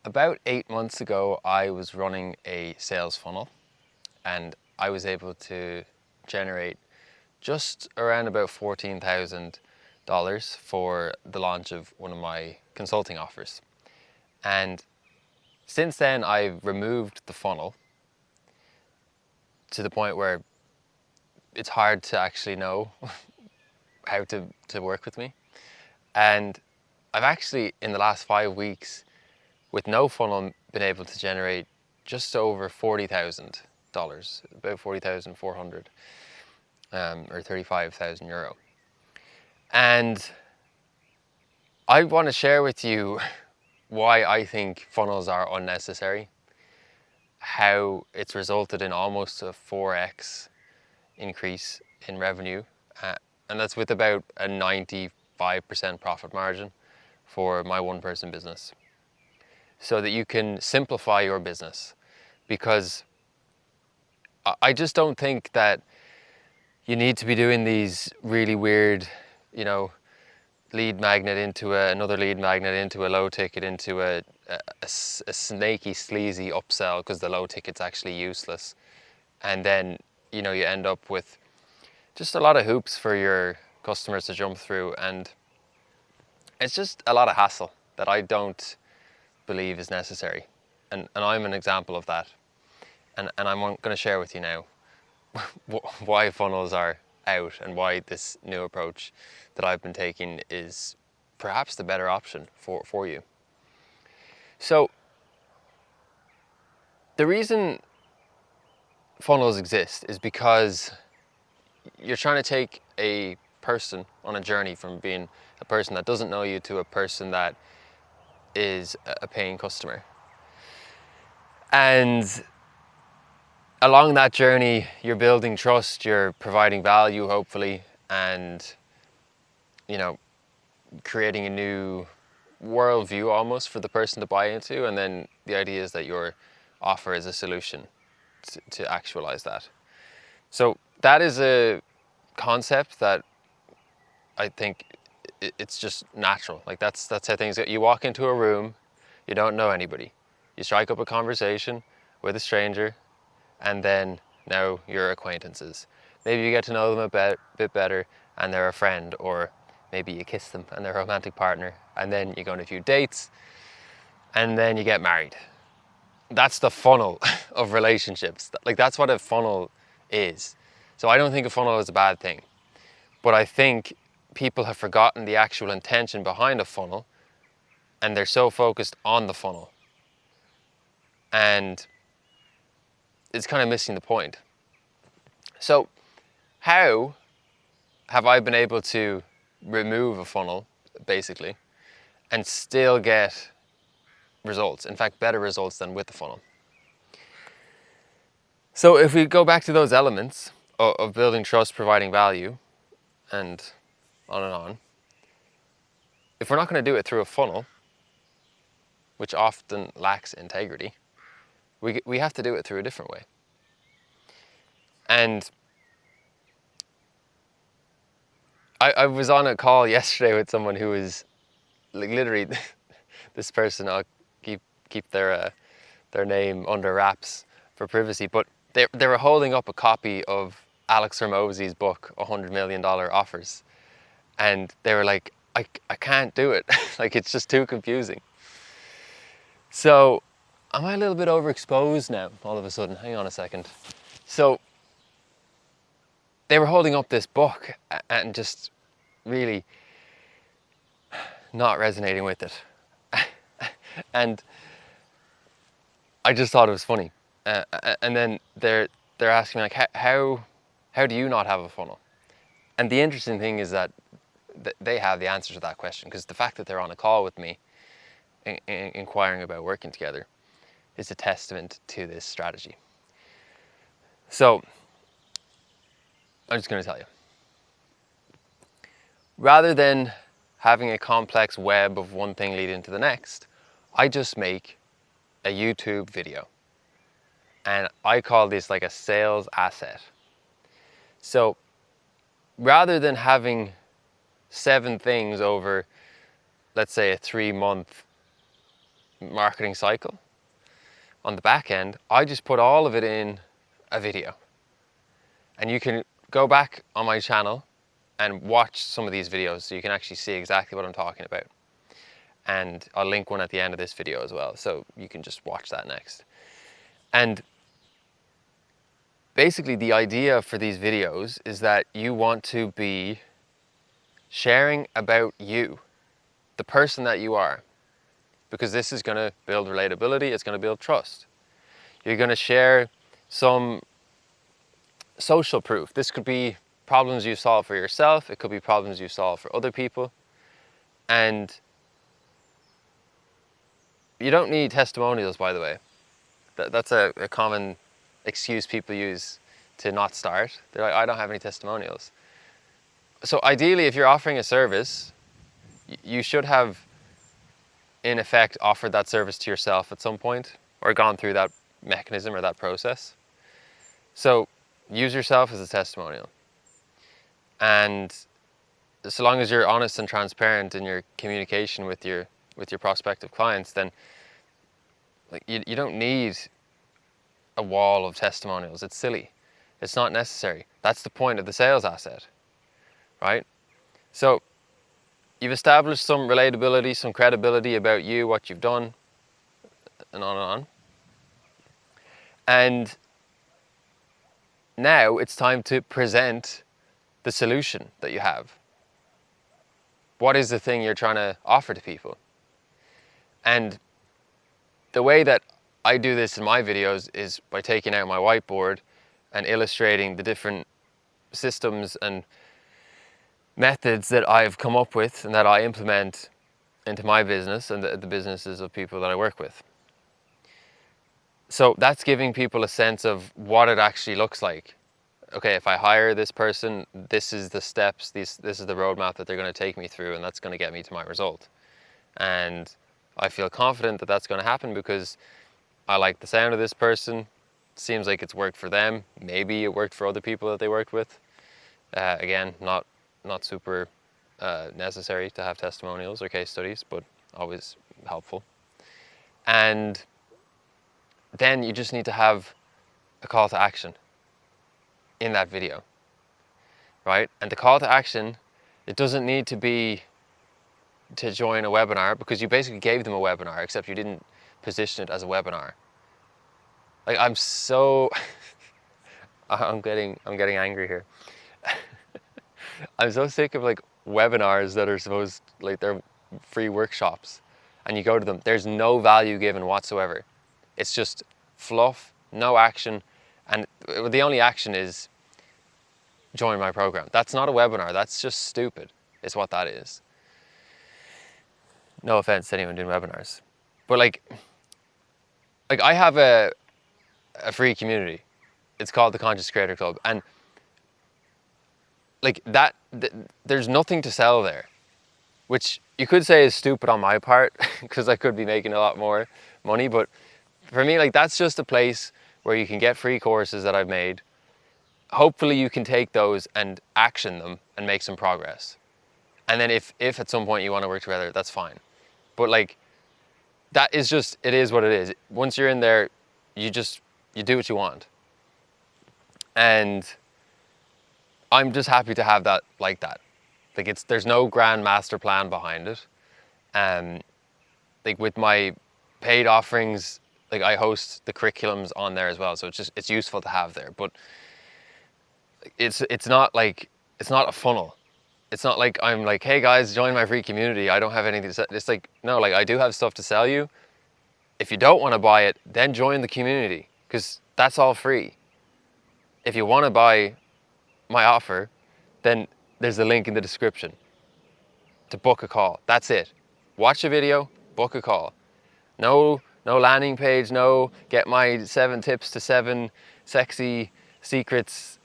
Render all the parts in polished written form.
About 8 months ago, I was running a sales funnel and I was able to generate just around about $14,000 for the launch of one of my consulting offers. And since then, I've removed the funnel to the point where it's hard to actually know how to work with me. And I've actually, in the last 5 weeks, with no funnel, been able to generate just over $40,000, about 40,400, or 35,000 euro. And I want to share with you why I think funnels are unnecessary, how it's resulted in almost a 4x increase in revenue, and that's with about a 95% profit margin for my one-person business, so that you can simplify your business. Because I just don't think that you need to be doing these really weird, lead magnet into another lead magnet into a low ticket into a snaky, sleazy upsell because the low ticket's actually useless. And then, you end up with just a lot of hoops for your customers to jump through. And it's just a lot of hassle that I don't believe is necessary. And I'm an example of that. And I'm going to share with you now why funnels are out and why this new approach that I've been taking is perhaps the better option for you. So the reason funnels exist is because you're trying to take a person on a journey from being a person that doesn't know you to a person that is a paying customer. And along that journey, you're building trust, you're providing value, hopefully, and, creating a new worldview almost for the person to buy into. And then the idea is that your offer is a solution to actualize that. So that is a concept that I think it's just natural. Like that's how things go. You walk into a room, you don't know anybody. You strike up a conversation with a stranger, and then now you're acquaintances. Maybe you get to know them a bit better and they're a friend, or maybe you kiss them and they're a romantic partner, and then you go on a few dates and then you get married. That's the funnel of relationships. Like that's what a funnel is. So I don't think a funnel is a bad thing, but I think people have forgotten the actual intention behind a funnel, and they're so focused on the funnel, and it's kind of missing the point. So how have I been able to remove a funnel, basically, and still get results? In fact, better results than with the funnel. So if we go back to those elements of building trust, providing value, and on, if we're not going to do it through a funnel, which often lacks integrity, we have to do it through a different way. And I was on a call yesterday with someone who was like literally this person. I'll keep their name under wraps for privacy, but they were holding up a copy of Alex Hormozy's book, $100 Million Offers, and they were like, I can't do it. Like it's just too confusing. So am I a little bit overexposed now all of a sudden? Hang on a second. So they were holding up this book and just really not resonating with it. And I just thought it was funny. And then they're asking me like, how do you not have a funnel? And the interesting thing is that they have the answer to that question, because the fact that they're on a call with me inquiring about working together is a testament to this strategy. So I'm just going to tell you. Rather than having a complex web of one thing leading to the next, I just make a YouTube video. And I call this like a sales asset. So rather than having 7 things over, let's say, a 3-month marketing cycle on the back end, I just put all of it in a video. And you can go back on my channel and watch some of these videos so you can actually see exactly what I'm talking about. And I'll link one at the end of this video as well, so you can just watch that next. And basically the idea for these videos is that you want to be sharing about you, the person that you are, because this is going to build relatability, it's going to build trust. You're going to share some social proof. This could be problems you solve for yourself, it could be problems you solve for other people, and you don't need testimonials, by the way. That's a common excuse people use to not start. They're like, I don't have any testimonials. So ideally, if you're offering a service, you should have, in effect, offered that service to yourself at some point, or gone through that mechanism or that process. So use yourself as a testimonial. And so long as you're honest and transparent in your communication with your prospective clients, then like you don't need a wall of testimonials. It's silly. It's not necessary. That's the point of the sales asset, right? So you've established some relatability, some credibility about you, what you've done, and on and on. And now it's time to present the solution that you have. What is the thing you're trying to offer to people? And the way that I do this in my videos is by taking out my whiteboard and illustrating the different systems and methods that I've come up with and that I implement into my business and the businesses of people that I work with. So that's giving people a sense of what it actually looks like. Okay, if I hire this person, this is the steps, this is the roadmap that they're going to take me through, and that's going to get me to my result. And I feel confident that that's going to happen because I like the sound of this person. Seems like it's worked for them. Maybe it worked for other people that they worked with. Again, not super necessary to have testimonials or case studies, but always helpful. And then you just need to have a call to action in that video, right? And the call to action, it doesn't need to be to join a webinar, because you basically gave them a webinar, except you didn't position it as a webinar. Like, I'm so I'm getting angry here. I'm so sick of like webinars that are supposed, like, they're free workshops, and you go to them, there's no value given whatsoever. It's just fluff, no action, and the only action is join my program. That's not a webinar, that's just stupid, is what that is. No offense to anyone doing webinars. But like I have a free community. It's called the Conscious Creator Club, and like that, there's nothing to sell there, which you could say is stupid on my part, because I could be making a lot more money. But for me, like, that's just a place where you can get free courses that I've made. Hopefully you can take those and action them and make some progress. And then if at some point you want to work together, that's fine. But like, that is just, it is what it is. Once you're in there, you do what you want. And I'm just happy to have that like that. Like, there's no grand master plan behind it. Like with my paid offerings, like, I host the curriculums on there as well. So it's useful to have there, but it's not a funnel. It's not like I'm like, hey guys, join my free community, I don't have anything to sell. It's like, no, like, I do have stuff to sell you. If you don't want to buy it, then join the community, because that's all free. If you want to buy my offer, then there's a link in the description to book a call. That's it. Watch a video, book a call. No landing page, no get my 7 tips to 7 sexy secrets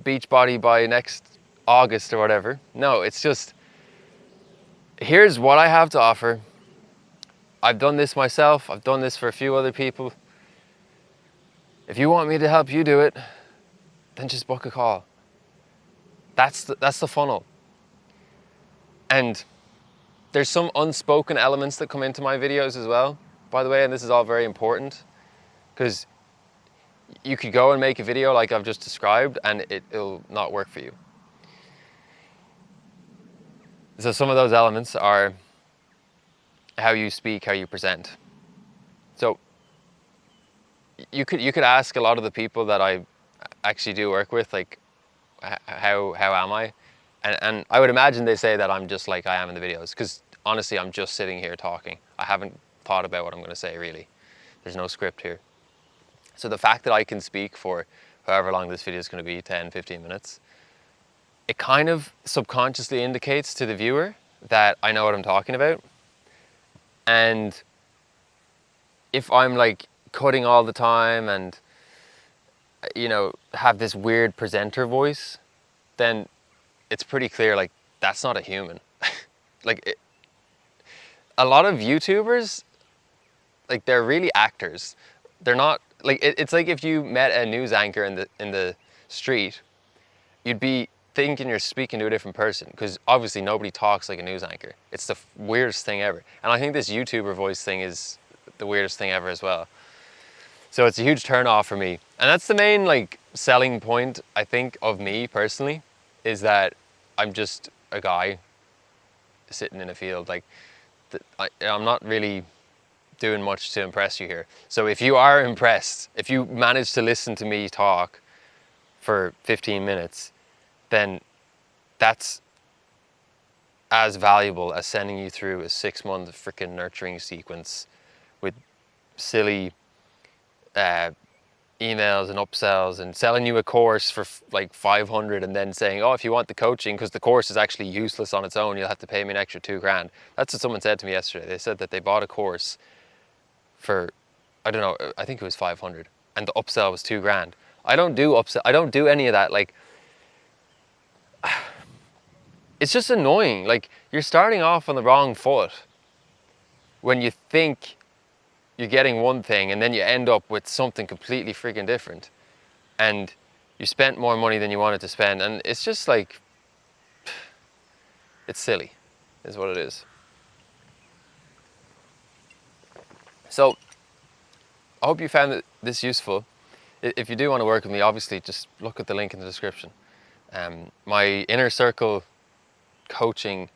beach body by next August or whatever. No, it's just, here's what I have to offer. I've done this myself. I've done this for a few other people. If you want me to help you do it, then just book a call. That's the funnel. And There's some unspoken elements that come into my videos as well, by the way, and this is all very important, because you could go and make a video like I've just described and it'll not work for you. So some of those elements are how you speak, how you present. So you could ask a lot of the people that I actually do work with, like, how am I? And I would imagine they say that I'm just like I am in the videos, because honestly, I'm just sitting here talking. I haven't thought about what I'm going to say, really. There's no script here. So the fact that I can speak for however long this video is going to be, 10, 15 minutes, it kind of subconsciously indicates to the viewer that I know what I'm talking about. And if I'm like cutting all the time and, you know, have this weird presenter voice, then it's pretty clear, like, that's not a human. Like, a lot of YouTubers, like, they're really actors. They're not, like, it's like if you met a news anchor in the street, you'd be thinking you're speaking to a different person, because obviously nobody talks like a news anchor. It's the weirdest thing ever. And I think this YouTuber voice thing is the weirdest thing ever as well. So it's a huge turn off for me. And that's the main, like, selling point, I think, of me personally, is that I'm just a guy sitting in a field. Like, I'm not really doing much to impress you here. So if you are impressed, if you manage to listen to me talk for 15 minutes, then that's as valuable as sending you through a 6-month freaking nurturing sequence with silly emails and upsells and selling you a course for like 500 and then saying, oh, if you want the coaching, because the course is actually useless on its own, you'll have to pay me an extra $2,000. That's what someone said to me yesterday. They said that they bought a course for, I don't know, I think it was 500, and the upsell was $2,000. I don't do upsell. I don't do any of that. Like, it's just annoying. Like, you're starting off on the wrong foot when you think you're getting one thing and then you end up with something completely freaking different, and you spent more money than you wanted to spend, and it's just like, it's silly is what it is. So I hope you found this useful. If you do want to work with me, obviously just look at the link in the description. My inner circle coaching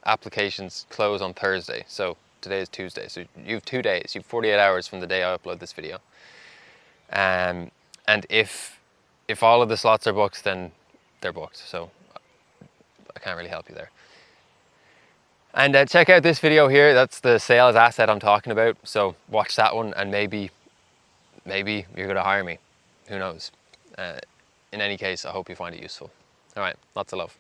applications close on Thursday, so today is Tuesday, so you have 2 days, you have 48 hours from the day I upload this video. And if all of the slots are booked, then they're booked, so I can't really help you there. And check out this video here. That's the sales asset I'm talking about, so watch that one, and maybe you're going to hire me. Who knows? In any case, I hope you find it useful. All right, lots of love.